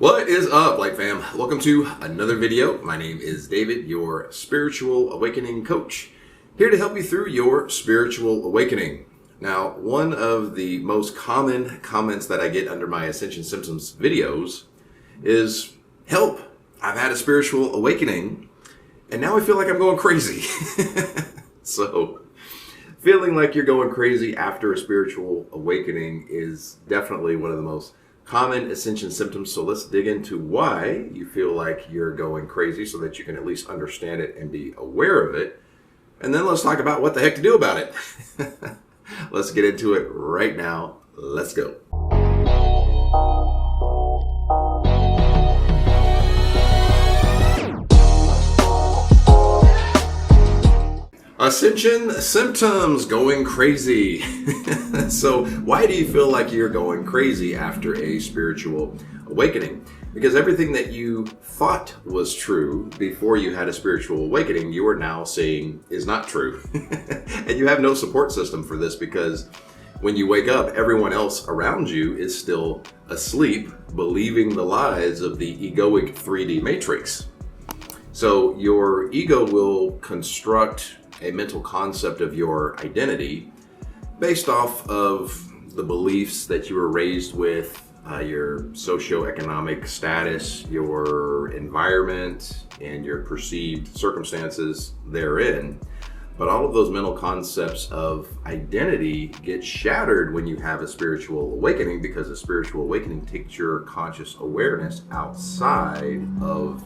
What is up, Light Fam? Welcome to another video. My name is David, your spiritual awakening coach, here to help you through your spiritual awakening. Now, one of the most common comments that I get under my Ascension Symptoms videos is, help, I've had a spiritual awakening, and now I feel like I'm going crazy. So, feeling like you're going crazy after a spiritual awakening is definitely one of the most common ascension symptoms. So let's dig into why you feel like you're going crazy so that you can at least understand it and be aware of it. And then let's talk about what the heck to do about it. Let's get into it right now. Let's go. Ascension symptoms, going crazy. So why do you feel like you're going crazy after a spiritual awakening? Because everything that you thought was true before you had a spiritual awakening, you are now saying is not true. And you have no support system for this, because when you wake up, everyone else around you is still asleep, believing the lies of the egoic 3D matrix. So your ego will construct a mental concept of your identity based off of the beliefs that you were raised with, your socioeconomic status, your environment, and your perceived circumstances therein. But all of those mental concepts of identity get shattered when you have a spiritual awakening, because a spiritual awakening takes your conscious awareness outside of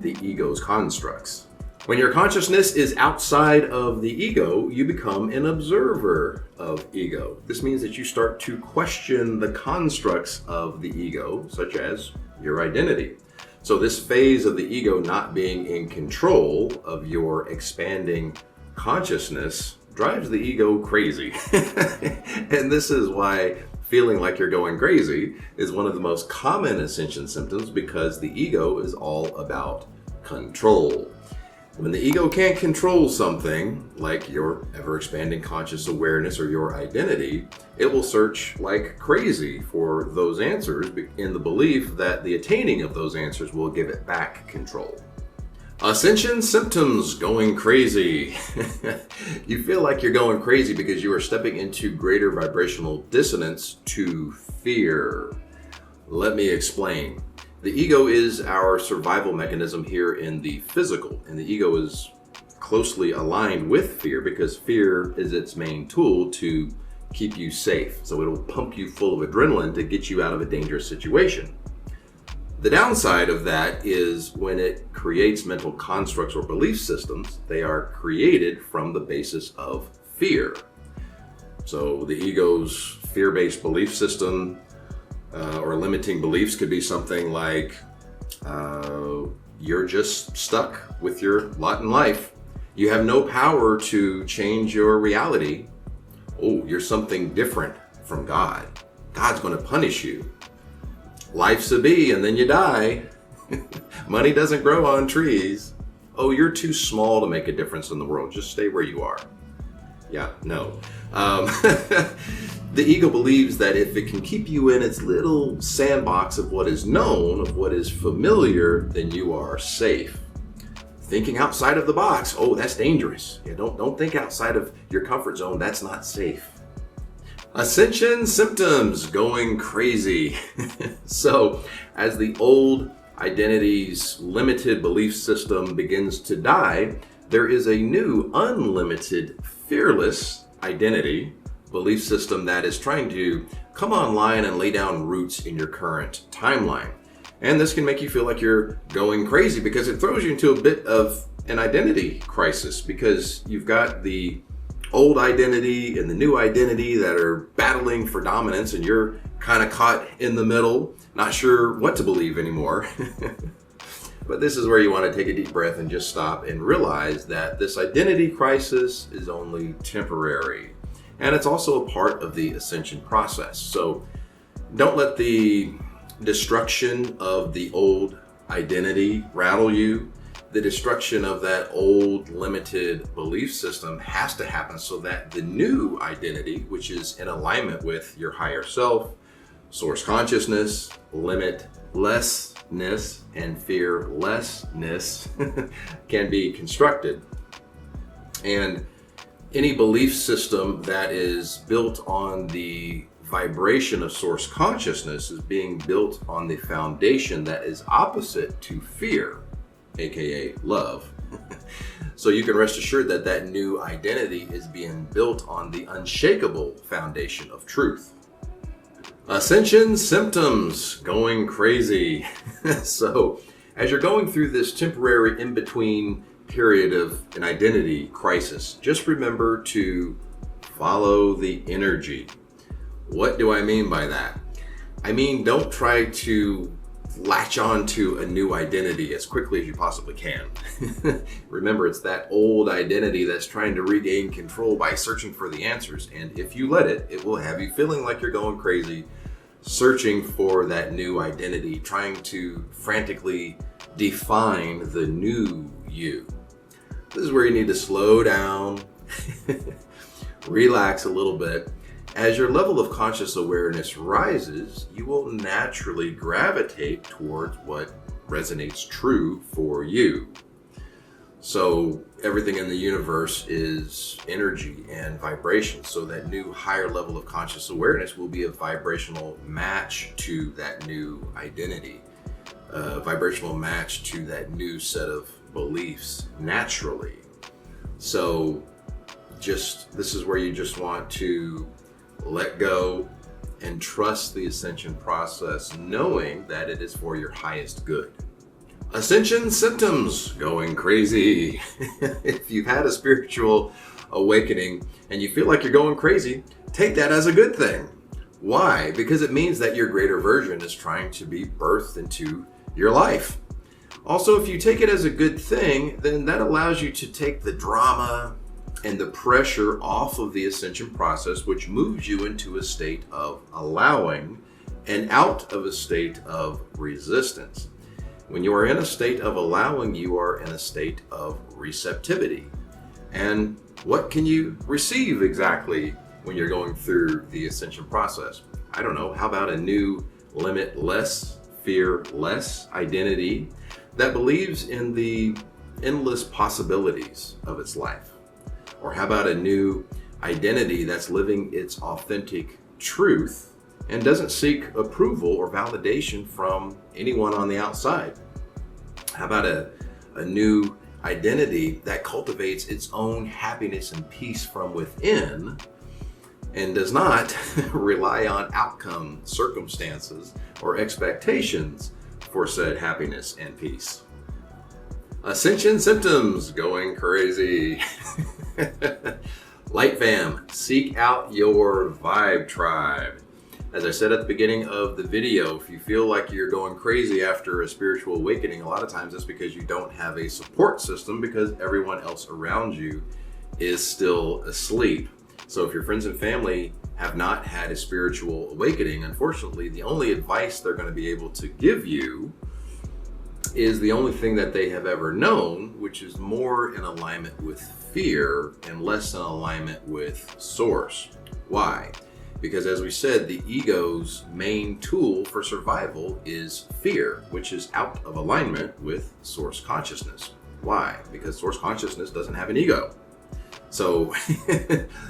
the ego's constructs. When your consciousness is outside of the ego, you become an observer of ego. This means that you start to question the constructs of the ego, such as your identity. So this phase of the ego not being in control of your expanding consciousness drives the ego crazy. And this is why feeling like you're going crazy is one of the most common ascension symptoms, because the ego is all about control. When the ego can't control something, like your ever-expanding conscious awareness or your identity, it will search like crazy for those answers in the belief that the attaining of those answers will give it back control. Ascension symptoms, going crazy. You feel like you're going crazy because you are stepping into greater vibrational dissonance to fear. Let me explain. The ego is our survival mechanism here in the physical, and the ego is closely aligned with fear because fear is its main tool to keep you safe. So it'll pump you full of adrenaline to get you out of a dangerous situation. The downside of that is when it creates mental constructs or belief systems, they are created from the basis of fear. So the ego's fear-based belief system or limiting beliefs could be something like, you're just stuck with your lot in life. You have no power to change your reality. Oh, you're something different from God. God's going to punish you. Life's a bee and then you die. Money doesn't grow on trees. Oh, you're too small to make a difference in the world. Just stay where you are. Yeah, no. The ego believes that if it can keep you in its little sandbox of what is known, of what is familiar, then you are safe. Thinking outside of the box, oh, that's dangerous. Yeah, don't think outside of your comfort zone. That's not safe. Ascension symptoms, going crazy. So, as the old identity's limited belief system begins to die, there is a new, unlimited, fearless identity, belief system that is trying to come online and lay down roots in your current timeline. And this can make you feel like you're going crazy because it throws you into a bit of an identity crisis, because you've got the old identity and the new identity that are battling for dominance, and you're kind of caught in the middle, not sure what to believe anymore. But this is where you want to take a deep breath and just stop and realize that this identity crisis is only temporary. And it's also a part of the ascension process. So don't let the destruction of the old identity rattle you. The destruction of that old limited belief system has to happen so that the new identity, which is in alignment with your higher self, source consciousness, limit lessness and fearlessness can be constructed. And any belief system that is built on the vibration of source consciousness is being built on the foundation that is opposite to fear, aka love. So you can rest assured that that new identity is being built on the unshakable foundation of truth. Ascension symptoms, going crazy. So as you're going through this temporary in-between period of an identity crisis, just remember to follow the energy. What do I mean by that? I mean, don't try to latch on to a new identity as quickly as you possibly can. Remember, it's that old identity that's trying to regain control by searching for the answers. And if you let it, it will have you feeling like you're going crazy, searching for that new identity, trying to frantically define the new you. This is where you need to slow down, relax a little bit. As your level of conscious awareness rises, you will naturally gravitate towards what resonates true for you. So everything in the universe is energy and vibration. So that new higher level of conscious awareness will be a vibrational match to that new identity, a vibrational match to that new set of beliefs naturally. So this is where you just want to let go and trust the ascension process, knowing that it is for your highest good. Ascension symptoms, going crazy. If you've had a spiritual awakening and you feel like you're going crazy, take that as a good thing. Why? Because it means that your greater version is trying to be birthed into your life. Also, if you take it as a good thing, then that allows you to take the drama and the pressure off of the ascension process, which moves you into a state of allowing and out of a state of resistance. When you are in a state of allowing, you are in a state of receptivity. And what can you receive exactly when you're going through the ascension process? I don't know. How about a new limitless, fearless identity that believes in the endless possibilities of its life? Or how about a new identity that's living its authentic truth and doesn't seek approval or validation from anyone on the outside? How about a new identity that cultivates its own happiness and peace from within and does not rely on outcome, circumstances, or expectations for said happiness and peace? Ascension symptoms, going crazy. Light fam, seek out your vibe tribe. As I said at the beginning of the video, if you feel like you're going crazy after a spiritual awakening, a lot of times that's because you don't have a support system because everyone else around you is still asleep. So if your friends and family have not had a spiritual awakening, unfortunately, the only advice they're going to be able to give you is the only thing that they have ever known, which is more in alignment with fear and less in alignment with source. Why? Because as we said, the ego's main tool for survival is fear, which is out of alignment with source consciousness. Why? Because source consciousness doesn't have an ego. So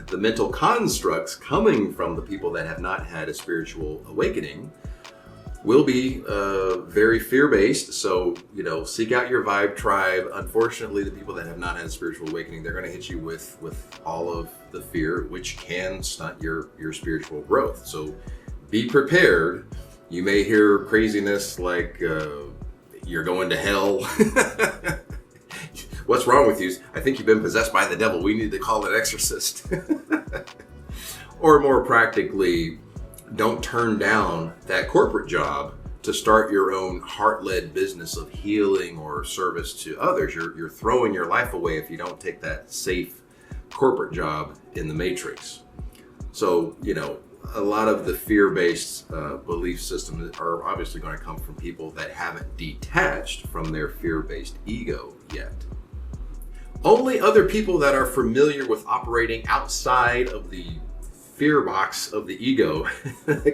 the mental constructs coming from the people that have not had a spiritual awakening will be very fear-based. So, seek out your vibe tribe. Unfortunately, the people that have not had a spiritual awakening, they're going to hit you with all of the fear, which can stunt your spiritual growth. So be prepared. You may hear craziness like you're going to hell. What's wrong with you? I think you've been possessed by the devil. We need to call an exorcist. Or more practically, don't turn down that corporate job to start your own heart-led business of healing or service to others. You're throwing your life away if you don't take that safe corporate job in the matrix. So, a lot of the fear-based belief systems are obviously going to come from people that haven't detached from their fear-based ego yet. Only other people that are familiar with operating outside of the fear box of the ego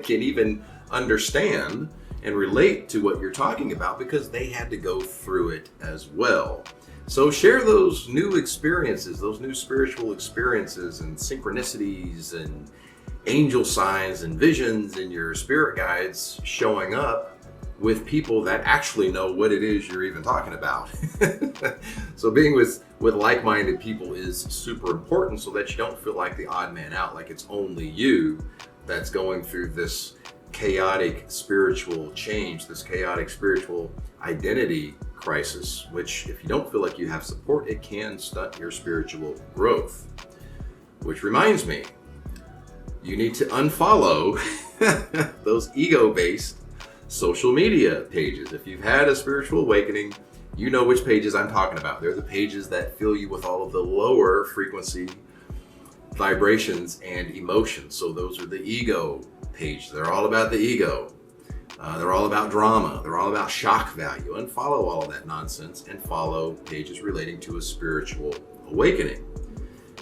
can even understand and relate to what you're talking about because they had to go through it as well. So share those new experiences, those new spiritual experiences and synchronicities and angel signs and visions and your spirit guides showing up with people that actually know what it is you're even talking about. So being with like-minded people is super important so that you don't feel like the odd man out, like it's only you that's going through this chaotic spiritual change, this chaotic spiritual identity crisis, which if you don't feel like you have support, it can stunt your spiritual growth. Which reminds me, you need to unfollow those ego-based social media pages. If you've had a spiritual awakening, you know which pages I'm talking about. They're the pages that fill you with all of the lower frequency vibrations and emotions. So those are the ego pages. They're all about the ego. They're all about drama. They're all about shock value. Unfollow all of that nonsense and follow pages relating to a spiritual awakening.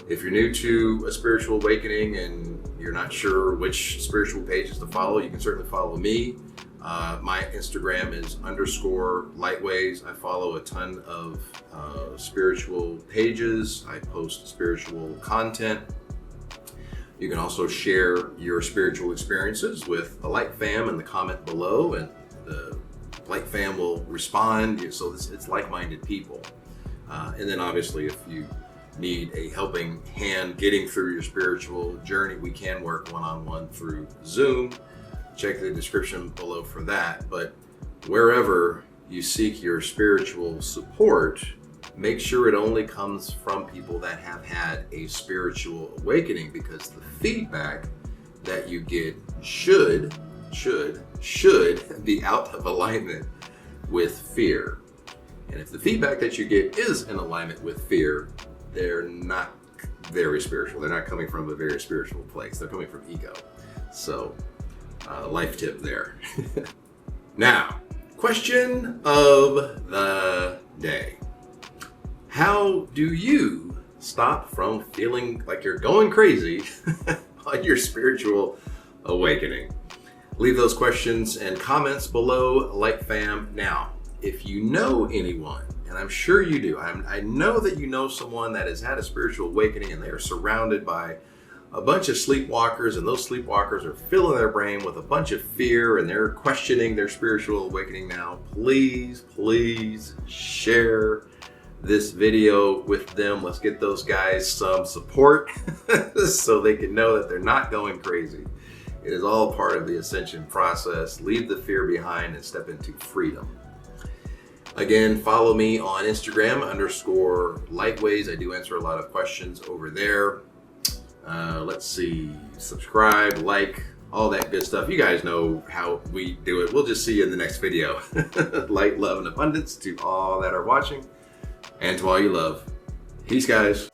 If you're new to a spiritual awakening and you're not sure which spiritual pages to follow, you can certainly follow me. My Instagram is _lightways. I follow a ton of spiritual pages. I post spiritual content. You can also share your spiritual experiences with the Light Fam in the comment below, and the Light Fam will respond. So it's like-minded people. And then obviously if you need a helping hand getting through your spiritual journey, we can work one-on-one through Zoom. Check the description below for that. But wherever you seek your spiritual support, make sure it only comes from people that have had a spiritual awakening, because the feedback that you get should be out of alignment with fear. And if the feedback that you get is in alignment with fear, they're not very spiritual. They're not coming from a very spiritual place. They're coming from ego. So life tip there. Now, question of the day. How do you stop from feeling like you're going crazy on your spiritual awakening? Leave those questions and comments below, Light Fam. Now, if you know anyone, and I'm sure you do, I know that you know someone that has had a spiritual awakening and they are surrounded by a bunch of sleepwalkers, and those sleepwalkers are filling their brain with a bunch of fear and they're questioning their spiritual awakening now, please share this video with them. Let's get those guys some support so they can know that they're not going crazy. It is all part of the ascension process. Leave the fear behind and step into freedom. Again, follow me on Instagram _lightways. I do answer a lot of questions over there. Let's see, subscribe, like, all that good stuff. You guys know how we do it. We'll just see you in the next video. Light, love, and abundance to all that are watching and to all you love. Peace, guys.